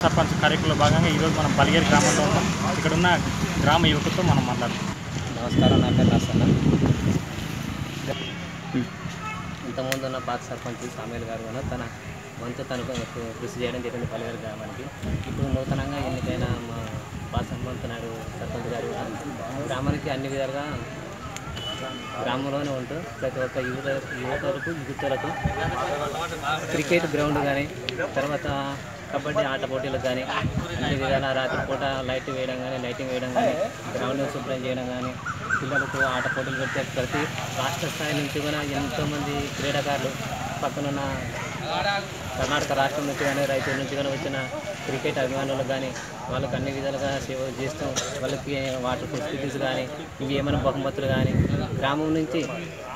సర్పంచ్ కార్యక్రమంలో భాగంగా ఈరోజు మనం బలిగేరు గ్రామంలో ఉన్నాం. ఇక్కడ ఉన్న గ్రామ యువకులతో మనం మాట్లాడుతాం. నమస్కారం, నా పేరు నర్సన్న. ఇంతకుముందు ఉన్న పాత సర్పంచ్ సామేల్ గారు కూడా తన వంతు తనకు కృషి చేయడం జరిగింది బలిగేరు గ్రామానికి. ఇప్పుడు నూతనంగా ఎన్నికైన మా పాత సర్పంచ్ నాయుడు సర్పంచ్ గారు కూడా గ్రామానికి అన్ని విధాలుగా గ్రామంలోనే ఉంటూ ప్రతి ఒక్క యువతలకు క్రికెట్ గ్రౌండ్ కానీ, తర్వాత కబడ్డీ ఆట పోటీలకు కానీ, అన్ని విధాల రాత్రిపూట లైటింగ్ వేయడం కానీ, గ్రౌండ్ శుభ్రం చేయడం కానీ, పిల్లలకు ఆట పోటీలు పెడితే ప్రతి రాష్ట్ర స్థాయి నుంచి కూడా ఎంతోమంది క్రీడాకారులు పక్కనున్న కర్ణాటక రాష్ట్రం నుంచి కానీ, రైతుల నుంచి కానీ వచ్చిన క్రికెట్ అభిమానులకు కానీ వాళ్ళకి అన్ని విధాలుగా సేవ చేస్తూ వాళ్ళకి వాటర్ ఫెసిలిటీస్ కానీ, ఇవి ఏమైనా బహుమతులు కానీ, గ్రామం నుంచి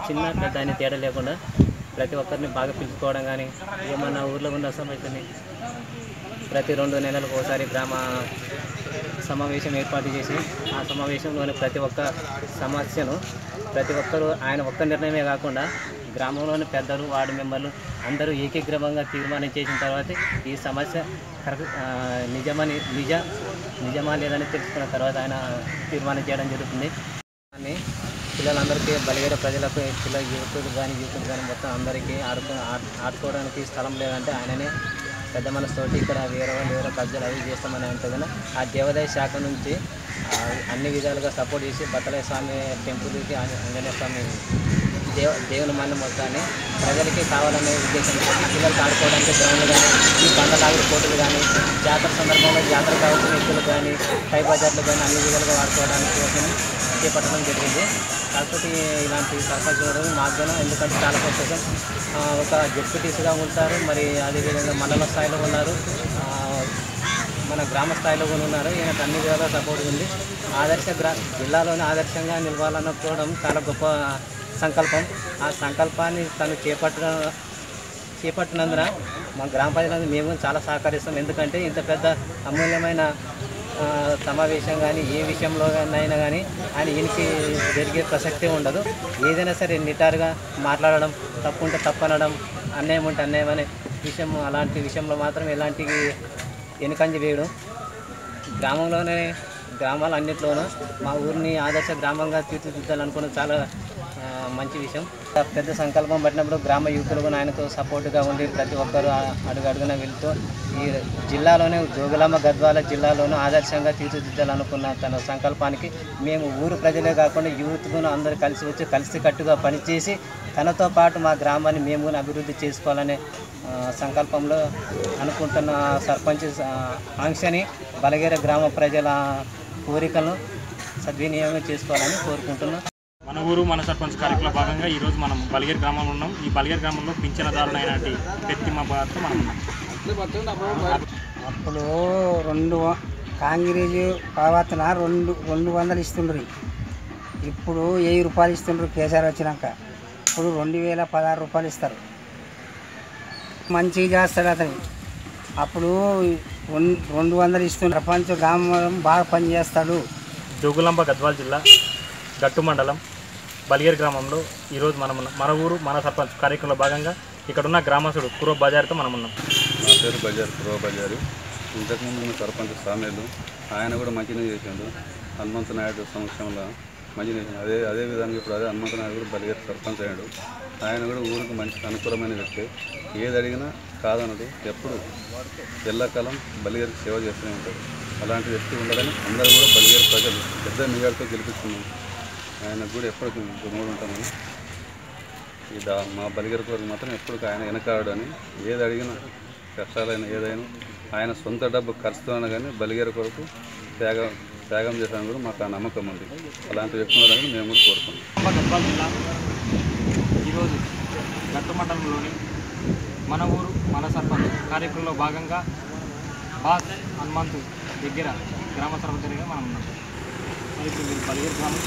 చిన్న పెద్ద అని తేడా లేకుండా ప్రతి ఒక్కరిని బాగా పిలుచుకోవడం కానీ, ఏమన్నా ఊర్లో ఉన్న సమస్యని ప్రతి 2 నెలలకు ఒకసారి గ్రామ సమావేశం ఏర్పాటు చేసి ఆ సమావేశంలోని ప్రతి ఒక్క సమస్యను ప్రతి ఒక్కరూ ఆయన ఒక్క నిర్ణయమే కాకుండా గ్రామంలోని పెద్దలు, వార్డు మెంబర్లు అందరూ ఏకీగ్రవంగా తీర్మానం చేసిన తర్వాత ఈ సమస్య నిజమా లేదని తెలుసుకున్న తర్వాత ఆయన తీర్మానం చేయడం జరుగుతుంది. అని పిల్లలందరికీ బలిగేరు ప్రజలకు యువకులు కానీ మొత్తం అందరికీ ఆడుకోవడానికి స్థలం లేదంటే ఆయననే పెద్ద మనసుతోటి ఇక్కడ వేరే కబ్జాలు అవి చేస్తామని అంతగా ఆ దేవాదాయ శాఖ నుంచి అన్ని విధాలుగా సపోర్ట్ చేసి బత్తలయ్య స్వామి టెంపుల్కి, ఆంజనేయ స్వామి దేవుని మన్న మొత్తాన్ని ప్రజలకి కావాలనే ఉద్దేశంతో పిల్లలకి ఆడుకోవడానికి గ్రౌండ్లు కానీ, ఈ బండలాగుడు పోటీలు కానీ, జాతర సందర్భంలో జాతర కావాల్సిన వ్యక్తులు కానీ, పై బజార్లు కానీ అన్ని విధాలుగా వాడుకోవడానికి చేపట్టడం జరిగింది. కాకపోతే ఇలాంటి సర్పంచ్ మాకు కానీ ఎందుకంటే చాలా కోసం ఒక జెడ్పీటీసీగా ఉంటారు, మరి అదేవిధంగా మండల స్థాయిలో ఉన్నారు, మన గ్రామ స్థాయిలో కూడా ఉన్నారు. ఈయనకు అన్ని విధాలుగా సపోర్ట్ ఉంది. జిల్లాలోనే ఆదర్శంగా నిలవాలనుకోవడం చాలా గొప్ప సంకల్పం. ఆ సంకల్పాన్ని తను చేపట్టినందున మా గ్రామ ప్రజలందరూ మేము చాలా సహకరిస్తాం. ఎందుకంటే ఇంత పెద్ద అమూల్యమైన సమావేశం కానీ ఏ విషయంలోనైనా కానీ ఆయన ఈయనకి జరిగే ప్రసక్తే ఉండదు. ఏదైనా సరే నిటారుగా మాట్లాడడం, తప్పు ఉంటే తప్పనడం, అన్యాయం ఉంటే అన్యాయం అనే విషయం, అలాంటి విషయంలో మాత్రం ఎలాంటి వెనుకంజ వేయడం. గ్రామాలన్నింటిలోనూ మా ఊరిని ఆదర్శ గ్రామంగా తీర్చిదిద్దాలనుకున్నది చాలా మంచి విషయం. పెద్ద సంకల్పం పట్టినప్పుడు గ్రామ యువకులు ఆయనకు సపోర్టుగా ఉండి ప్రతి ఒక్కరూ అడుగడుగున వెళ్తూ ఈ జిల్లాలోనే జోగులాంబ గద్వాల జిల్లాలోనూ ఆదర్శంగా తీర్చిదిద్దాలనుకున్న తన సంకల్పానికి మేము ఊరు ప్రజలే కాకుండా యూత్ను అందరూ కలిసి వచ్చి కలిసికట్టుగా పనిచేసి తనతో పాటు మా గ్రామాన్ని మేము కూడా అభివృద్ధి చేసుకోవాలనే సంకల్పంలో అనుకుంటున్న సర్పంచ్ ఆంక్షని బలిగేరు గ్రామ ప్రజల కోరికలను సద్వినియోగం చేసుకోవాలని కోరుకుంటున్నాం. మన ఊరు మన సర్పంచ్ కార్యక్రమంలో భాగంగా ఈరోజు మనం బలిగేరు గ్రామంలో ఉన్నాం. ఈ బలిగేరు గ్రామంలో పింఛనదారులైన పెత్తిమ్మ బాధతో మనం ఉన్నాం. అప్పుడు కాంగ్రెస్ పావతన 200 ఇస్తుండ్రు, ఇప్పుడు 1000 రూపాయలు ఇస్తుండ్రు. కేసీఆర్ వచ్చినాక ఇప్పుడు 2016 రూపాయలు ఇస్తారు. మంచిగా చేస్తాడు అతను. అప్పుడు 200 ఇస్తుండ్రు. ప్రపంచ గ్రామం బాగా పనిచేస్తాడు. జోగులాంబ గద్వాల జిల్లా గట్టు మండలం బలిగేరు గ్రామంలో ఈరోజు మన ఊరు మన సర్పంచ్ కార్యక్రమంలో భాగంగా ఇక్కడున్న గ్రామస్తుడు కురవ బజార్తో మనం ఉన్నాం. నా పేరు కురవ బజారు. ఇంతకుముందు ఉన్న సర్పంచ్ సామేలు ఆయన కూడా మంచిగా చేసిండు. హనుమంత నాయుడు సమక్షంలో మంచిగా చేసిండు. అదేవిధంగా ఇప్పుడు హనుమంత నాయుడు కూడా బలిగేరు సర్పంచ్ అయ్యాడు. ఆయన కూడా ఊరికి మంచి అనుకూలమైన వ్యక్తి. ఏది అడిగినా కాదనడు. ఎప్పుడు ఎల్లకాలం బలిగేరుకి సేవ చేస్తూనే ఉంటాడు. అలాంటి వ్యక్తి ఉండాలని అందరూ కూడా బలిగేరు ప్రజలు పెద్ద నిగాడితో గెలిపిస్తున్నాం. ఆయనకు కూడా ఎప్పటికీ గుమ్మడి ఉంటామని మా బలిగేరు కొరకు మాత్రం ఎప్పటికీ ఆయన వెనకాడు అని ఏది అడిగినా కష్టాలైనా ఏదైనా ఆయన సొంత డబ్బు ఖర్చుతో కానీ బలిగేరు కొరకు త్యాగం చేశాను కూడా మాకు ఆ నమ్మకం ఉంది. అలాంటి వ్యక్తులు ఉండాలని మేము కూడా కోరుకున్నాం. గద్వాల జిల్లా ఈరోజు గట్టు మండలంలోని మన ఊరు మన సర్పంచ్ కార్యక్రమంలో భాగంగా బాస్ హనుమంతు దగ్గర గ్రామ సర్పంచ్ దగ్గర మనం ఉన్నాం. మరి ఇప్పుడు మీరు బలిగేరు గ్రామం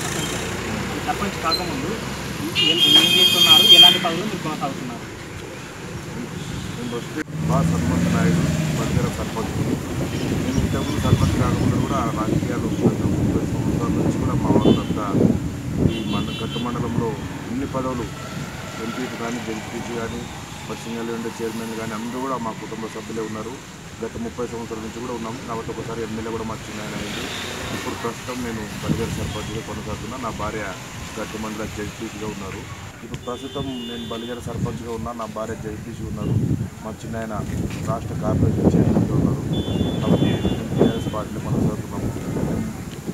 సర్పంచ్ కాకముందు ఏం చేస్తున్నారు, ఎలాంటి పనులు మీరు కొనసాగుతున్నారు? బాస్ హనుమంత నాయుడు బలిగేరు సర్పంచ్. నేను ఇంతకుముందు సర్పంచ్ కాకముందు కూడా రాజకీయాలు 30 సంవత్సరాల నుంచి కూడా మా వాళ్ళంతా ఈ గట్టు మండలంలో అన్ని పదవులు ఎంపీపీ కానీ జెడ్పీటీ కానీ పశ్చిమ ఉండే చైర్మన్ కానీ అందరూ కూడా మా కుటుంబ సభ్యులే ఉన్నారు. గత 30 సంవత్సరాల నుంచి కూడా ఉన్నాం. కాబట్టి ఒకసారి ఎమ్మెల్యే కూడా మా చిన్న అయింది. ఇప్పుడు ప్రస్తుతం నేను బలిగేరు సర్పంచ్గా కొనసాగుతున్నా. నా భార్య గట్టుమండల జడ్పీసీగా ఉన్నారు. ఇప్పుడు ప్రస్తుతం నేను బలిగేరు సర్పంచ్గా ఉన్నా. నా భార్య జడ్పీసీ ఉన్నారు. మా చిన్న రాష్ట్ర కార్పొరేషన్ చైర్మన్గా ఉన్నారు. కాబట్టి టీఆర్ఎస్ పార్టీలో కొనసాగుతున్నాము.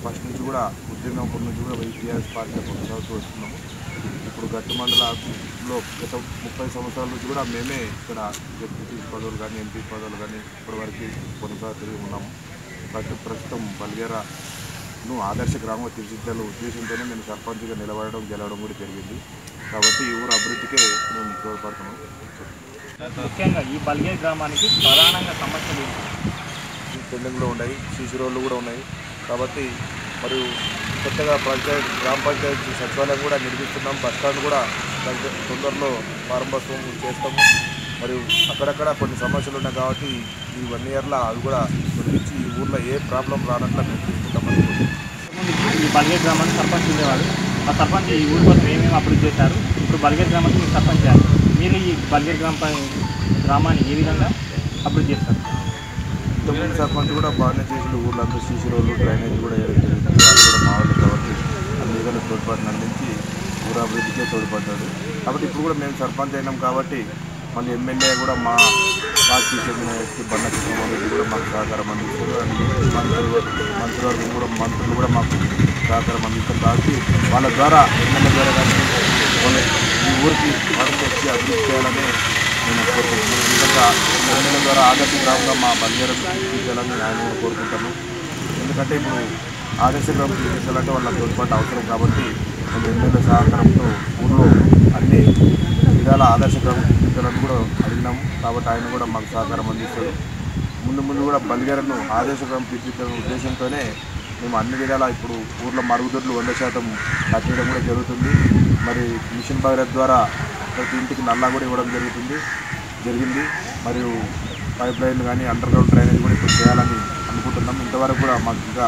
ఫస్ట్ నుంచి కూడా ఉద్యమం నుంచి కూడా టీఆర్ఎస్ పార్టీలో కొనసాగుతూ వస్తున్నాము. ఇప్పుడు గట్టు మండలంలో గత 30 సంవత్సరాల నుంచి కూడా మేమే ఇక్కడ జడ్పీసీ పదవులు కానీ ఎంపీ పదవులు కానీ ఇప్పటివరకు కొనసాగుతూ ఉన్నాము. ప్రస్తుతం బలిగేరను ఆదర్శ గ్రామంగా తీర్చిదిద్దాల ఉద్దేశంతోనే నేను సర్పంచ్గా నిలబడడం గెలవడం కూడా జరిగింది. కాబట్టి ఈ ఊరు అభివృద్ధికే మేము తోడ్పడుతున్నాం. ముఖ్యంగా ఈ బలిగేరు గ్రామానికి ప్రధానంగా సమస్యలు పెండింగ్లో ఉన్నాయి, సీసీ రోడ్లు కూడా ఉన్నాయి. కాబట్టి మరియు కొత్తగా గ్రామ పంచాయతీ సచివాలయం కూడా నిర్మిస్తున్నాం. బస్టాండ్ కూడా తొందరలో ప్రారంభోత్సవం చేస్తాము. మరియు అక్కడక్కడ కొన్ని సమస్యలు ఉన్నాయి కాబట్టి ఈ 1 ఇయర్లో అవి కూడా తొలగించి ఈ ఊర్లో ఏ ప్రాబ్లం రానట్లా మేము చూసుకుంటామని. ఈ బలిగేరు గ్రామానికి సర్పంచ్ ఉండేవాడు. ఆ సర్పంచ్ ఈ ఊరి కోసం ఏమేమి అభివృద్ధి చేశారు, ఇప్పుడు బలిగేరు గ్రామానికి మీరు సర్పంచ్ చేయాలి. మీరు ఈ బలిగేరు గ్రామాన్ని ఏ విధంగా అభివృద్ధి చేస్తారు? ఇంతకుముందు సర్పంచ్ కూడా బాగానే చేసిన ఊర్లంతా సీసీ రోడ్లు డ్రైనేజ్ కూడా వేయడం జరుగుతుంది. వాళ్ళు కూడా మా వాళ్ళు కాబట్టి అన్ని విధాలు తోడ్పాటును అందించి ఊరు అభివృద్ధికే తోడ్పడ్డాడు. కాబట్టి ఇప్పుడు కూడా మేము సర్పంచ్ అయినాం కాబట్టి మళ్ళీ ఎమ్మెల్యే కూడా మా పార్టీకి చెందిన వ్యక్తి బండ కృష్ణమోహన్ కూడా మాకు సహకారం అందిస్తారు. మంత్రివర్గం కూడా మంత్రులు కూడా మాకు సహకారం అందిస్తారు. కాబట్టి వాళ్ళ ద్వారా ఎమ్మెల్యే ద్వారా కానీ ఈ ఊరికి వరకు వచ్చి అభివృద్ధి చేయాలని నేను కోరుకుంటున్నాను. ఎందుకంటే ఎమ్మెల్యే ద్వారా ఆదర్శ గ్రామంగా మా బలిగేరు తీర్చాలని ఆయన కూడా కోరుకుంటాను. ఎందుకంటే ఇప్పుడు ఆదర్శ గ్రామం తీర్చాలంటే వాళ్ళ తోడ్పాటు అవసరం. కాబట్టి మేము ఎమ్మెల్యే సహకారంతో ఊళ్ళో అన్ని విధాల ఆదర్శ గ్రామం తీర్చాలని కూడా అడిగినాము. కాబట్టి ఆయన కూడా మాకు సహకారం అందిస్తారు. ముందు కూడా బలిగేరును ఆదర్శ గ్రామం తీర్చిదిద్దాలనే ఉద్దేశంతోనే మేము అన్ని విధాలా ఇప్పుడు ఊర్లో మరుగుదొడ్లు 100% కట్టడం కూడా జరుగుతుంది. మరి మిషన్ భగీరథ ద్వారా ప్రతి ఇంటికి నల్లా కూడా ఇవ్వడం జరిగింది. మరియు పైప్ లైన్లు కానీ అండర్ గ్రౌండ్ డ్రైనేజ్ కూడా ఇప్పుడు చేయాలని అనుకుంటున్నాం. ఇంతవరకు కూడా మాకు ఇంకా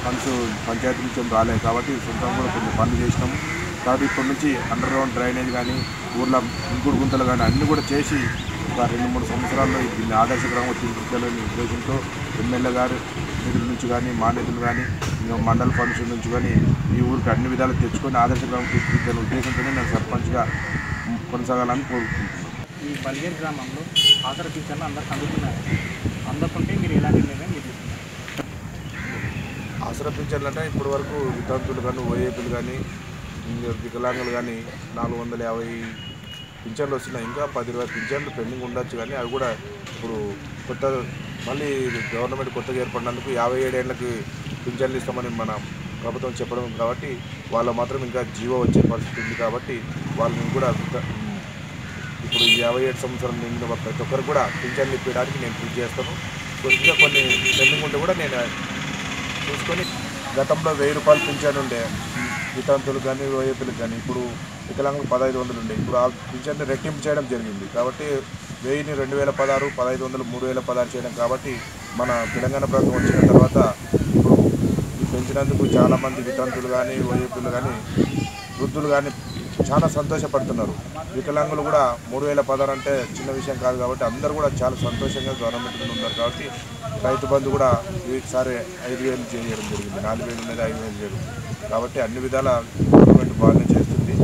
ఫండ్స్ పంచాయతీ నుంచి ఏం రాలేదు కాబట్టి సొంతంగా కూడా కొన్ని పనులు చేసినాము. కాబట్టి ఇప్పటి నుంచి అండర్ గ్రౌండ్ డ్రైనేజ్ కానీ ఊర్లో ఇంకుడు గుంతలు కానీ అన్నీ కూడా చేసి ఒక 2-3 సంవత్సరాల్లో దీన్ని ఆదర్శ గ్రామం తీర్చిదిద్దాలనే ఉద్దేశంతో ఎమ్మెల్యే గారు నిధుల నుంచి కానీ మా నిధులు కానీ మండల ఫండ్స్ నుంచి కానీ ఈ ఊరికి అన్ని విధాలు తెచ్చుకొని ఆదర్శ గ్రామం తీర్చిదిద్దాలనే ఉద్దేశంతోనే నేను సర్పంచ్గా కొనసాగాలని కోరుకుంటున్నాను. ఈ బలిగేరు గ్రామంలో ఆదర టీచర్లు అందరికి అందుతున్నారు. అందకుంటే మీరు ఎలాంటి నిర్ణయం మీరు తీసుకున్నారు? ఆసరా పింఛన్లు అంటే ఇప్పటి వరకు వితంతులు కానీ ఓఏపీలు కానీ వికలాంగులు కానీ 450 పింఛన్లు వస్తున్నాయి. ఇంకా 10-20 పింఛన్లు పెండింగ్ ఉండొచ్చు. కానీ అవి కూడా ఇప్పుడు మళ్ళీ గవర్నమెంట్ కొత్తగా ఏర్పడినందుకు 57 ఏళ్ళకి పింఛన్లు ఇస్తామని మన ప్రభుత్వం చెప్పడం కాబట్టి వాళ్ళు మాత్రం ఇంకా జీవో వచ్చే పరిస్థితి ఉంది. కాబట్టి వాళ్ళని కూడా ఇప్పుడు 57 సంవత్సరాలు నిండిన ప్రతి ఒక్కరు కూడా పింఛన్లు ఇప్పడానికి నేను కృషి చేస్తాను. కొద్దిగా కొన్ని పెండింగ్ ఉంటే కూడా నేను చూసుకొని గతంలో 1000 రూపాయలు పింఛన్ ఉండే వితంతులు కానీ ఓఏపీలకు కానీ ఇప్పుడు వికలాంగులు 1500 ఉండే. ఇప్పుడు ఆ పింఛన్ని రెట్టింపు చేయడం జరిగింది. కాబట్టి 1000ని 2016, 1500 3016 చేయడం. కాబట్టి మన తెలంగాణ ప్రభుత్వం వచ్చిన తర్వాత ఇప్పుడు పెంచినందుకు చాలామంది వితంతులు కానీ ఓఏపీలు కానీ వృద్ధులు కానీ చాలా సంతోషపడుతున్నారు. వికలాంగులు కూడా 3016 అంటే చిన్న విషయం కాదు. కాబట్టి అందరూ కూడా చాలా సంతోషంగా గవర్నమెంట్ మీద ఉన్నారు. కాబట్టి రైతు బంధు కూడా ఈసారి 5000 చేయడం జరిగింది. 4000 ఉన్నది 5000 చేయడం. కాబట్టి అన్ని విధాల గవర్నమెంట్ బాగానే చేస్తుంది.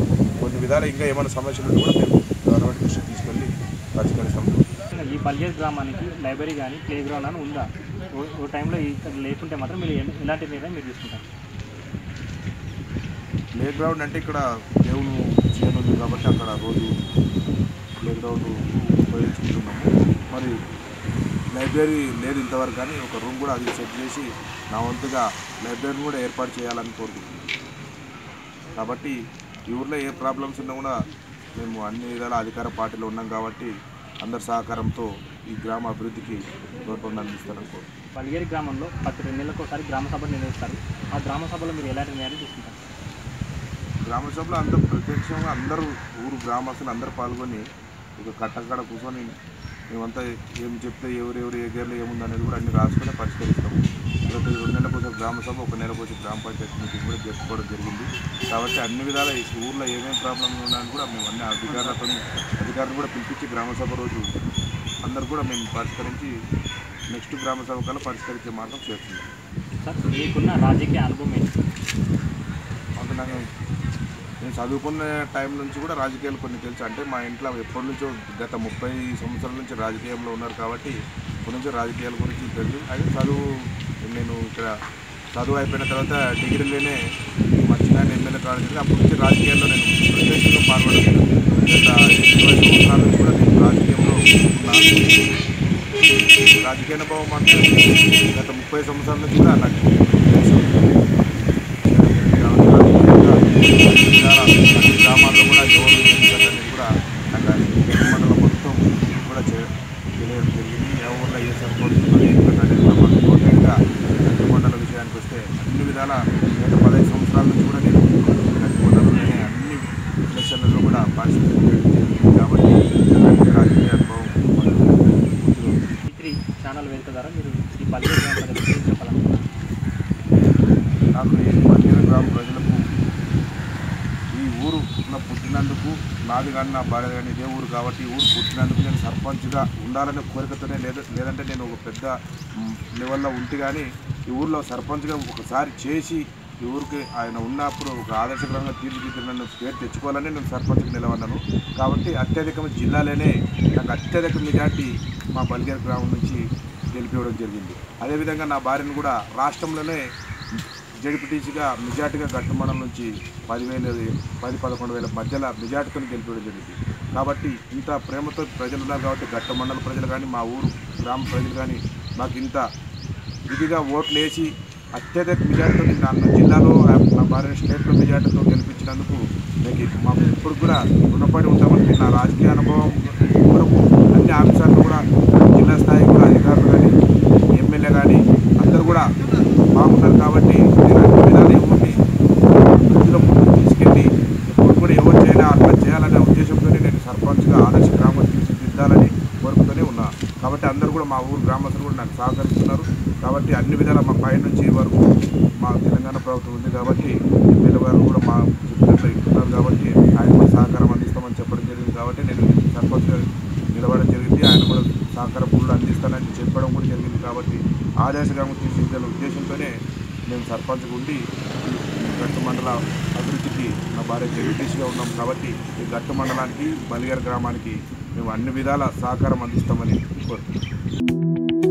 కొన్ని విధాలు ఇంకా ఏమైనా సమస్యలు ఉంటే కూడా మేము గవర్నమెంట్ దృష్టికి తీసుకెళ్ళి పరిష్కరిస్తాం. ఈ బలిగేరు గ్రామానికి లైబ్రరీ కానీ ప్లే గ్రౌండ్ అని ఉందా? ఓ టైంలో ఇక్కడ లేకుంటే మాత్రం మీరు ఎలాంటి నిర్ణయం మీరు తీసుకుంటారు? ప్లే గ్రౌండ్ అంటే ఇక్కడ దేవుడు చేయనుంది కాబట్టి అక్కడ రోజు ప్లే గ్రౌండ్ ఉపయోగించుకుంటున్నాము. మరి లైబ్రరీ లేదు ఇంతవరకు, కానీ ఒక రూమ్ కూడా అది సెట్ చేసి నా వంతుగా లైబ్రరీని కూడా ఏర్పాటు చేయాలని కోరుకుంటున్నాను. కాబట్టి ఈ ఊర్లో ఏ ప్రాబ్లమ్స్ ఉన్నా కూడా మేము అన్ని విధాల అధికార పార్టీలో ఉన్నాం కాబట్టి అందరి సహకారంతో ఈ గ్రామ అభివృద్ధికి తోడ్పడి అందిస్తారని కోరుకుంటున్నాను. బలిగేరు గ్రామంలో ప్రతి 2 నెలలకు ఒకసారి గ్రామ సభలు నిర్వహిస్తారు. ఆ గ్రామ సభలో మీరు ఎలాంటి నిర్ణయాలు తీసుకుంటారు? గ్రామ సభలో అందరూ ప్రత్యక్షంగా అందరూ ఊరు గ్రామస్తులు అందరూ పాల్గొని ఒక కట్టక్కడ కూర్చొని మేమంతా ఏం చెప్తే ఎవరెవరు ఏ గేర్లో ఏముంది అనేది కూడా అన్ని రాసుకొని పరిష్కరిస్తాము. ప్రతి 2 నెలలకు ఒకసారి గ్రామ సభ, 1 నెలకు ఒకసారి గ్రామ పంచాయతీ మీటింగ్ కూడా జరుపుకోవడం జరిగింది. కాబట్టి అన్ని విధాల ఈ ఊర్లో ఏమేమి ప్రాబ్లమ్స్ ఉన్నాయని కూడా మేము అన్ని అధికారులు కూడా పిలిపించి గ్రామ సభ రోజు అందరు కూడా మేము పరిష్కరించి నెక్స్ట్ గ్రామ సభలో పరిష్కరించే మార్గం చేస్తున్నాం. సార్ మీకున్న రాజకీయ అనుభవం ఏంటి? అంటే నేను చదువుకున్న టైం నుంచి కూడా రాజకీయాలు కొన్ని తెలుసు. అంటే మా ఇంట్లో ఎప్పటి నుంచో గత 30 సంవత్సరాల నుంచి రాజకీయంలో ఉన్నారు కాబట్టి ఇప్పటి నుంచో రాజకీయాల గురించి తెలుసు. అయితే నేను ఇక్కడ చదువు అయిపోయిన తర్వాత డిగ్రీలోనే మంచిగా ఎమ్మెల్యే కావడం అప్పటి నుంచి రాజకీయాల్లో నేను ప్రత్యక్షంగా పాల్గొనలేదు. గత 20 సంవత్సరాల నుంచి కూడా నేను రాజకీయంలో ఉన్నా. రాజకీయ అనుభవం అంటే గత 30 సంవత్సరాల నుంచి కూడా నాకు తెలుసు. అన్ని గ్రామాల్లో కూడా ఎవరు అనేది కూడా నాకు మండలం మొత్తం కూడా తెలియడం జరిగింది. ఎవరిలో ఏ సర్పంచ్ అనేది టోటల్గా మండల విషయానికి వస్తే అన్ని విధాల గత 15 సంవత్సరాల నుంచి కూడా నేను మండలంలోనే అన్ని ఎలక్షన్లలో కూడా పార్టిసిపేట్ చేయడం జరిగింది. కాబట్టి రాజకీయ అనుభవం ఈ3 ఛానల్ వేదిక ద్వారా మీరు ఈ పల్లె గ్రామ ప్రజలకు ఏం చెప్పాలనుకుంటున్నారు? నాకు ఈ పల్లె గ్రామ ప్రజలకు ఈ ఊరు పుట్టినందుకు నాది కానీ నా భార్య కానీ ఇదే ఊరు కాబట్టి ఈ ఊరు పుట్టినందుకు నేను సర్పంచ్గా ఉండాలనే కోరికతోనే లేదంటే నేను ఒక పెద్ద లెవెల్లో ఉంటే కానీ ఈ ఊరిలో సర్పంచ్గా ఒకసారి చేసి ఈ ఊరికి ఆయన ఉన్నప్పుడు ఒక ఆదర్శకరంగా తీర్చిదిద్దిన పేరు తెచ్చుకోవాలని నేను సర్పంచ్కి నిలబడ్డాను. కాబట్టి అత్యధికమైన జిల్లాలోనే నాకు అత్యధిక మెజార్టీ మా బలిగేరు గ్రామం నుంచి గెలిపివ్వడం జరిగింది. అదేవిధంగా నా భార్యను కూడా రాష్ట్రంలోనే జడ్పీటీసీగా మెజార్టీగా గట్టుమండలం నుంచి 10,000-11,000 మధ్యలో మెజార్టీతో గెలిపించడం జరిగింది. కాబట్టి ఇంత ప్రేమతో ప్రజలు ఉన్నారు కాబట్టి గట్టుమండల ప్రజలు కానీ మా ఊరు గ్రామ ప్రజలు కానీ నాకు ఇంత విధిగా ఓట్లు వేసి అత్యధిక మెజార్టీతో నన్ను జిల్లాలో నా భార్య స్టేట్లో మెజార్టీతో గెలిపించినందుకు మాకు ఇప్పుడు కూడా రుణపడి ఉంటామని నా రాజకీయ అనుభవం వరకు అన్ని ఆఫీసర్లు కూడా జిల్లా స్థాయి కూడా అధికారులు కానీ ఎమ్మెల్యే కానీ అందరూ కూడా బాగున్నారు. కాబట్టి నేను అన్ని విధాలు ఎవరిని ప్రజల ముందుకు తీసుకెళ్ళి ఎప్పుడు కూడా ఎవరు చేయాలి అట్లా చేయాలనే ఉద్దేశంతోనే నేను సర్పంచ్గా ఆదర్శ గ్రామం తీర్చిదిద్దాలని కోరుకుతూనే ఉన్నా. కాబట్టి అందరూ కూడా మా ఊరు గ్రామస్తులు కూడా నాకు సహకరిస్తున్నారు. కాబట్టి అన్ని విధాల మా పై నుంచి వరకు మా తెలంగాణ ప్రభుత్వం ఉంది కాబట్టి ఎమ్మెల్యే గారు కూడా మా చెప్పినట్లు ఇస్తున్నారు. కాబట్టి ఆయన కూడా సహకారం అందిస్తామని చెప్పడం జరిగింది. కాబట్టి నేను సర్పంచ్గా నిలబడడం జరిగింది. ఆయన కూడా సహకారం ఫుల్ అందిస్తానని చెప్పడం కూడా జరిగింది. కాబట్టి ఆదర్శ గ్రామం తీర్చిదిద్దే ఉద్దేశంతోనే నేను సర్పంచ్గా ఉండి గట్టు మండల అభివృద్ధికి నా భార్య జడ్పీటీసీగా ఉన్నాం. కాబట్టి ఈ గట్టు మండలానికి బలిగేరు గ్రామానికి మేము అన్ని విధాల సహకారం అందిస్తామని కోరుతున్నాం.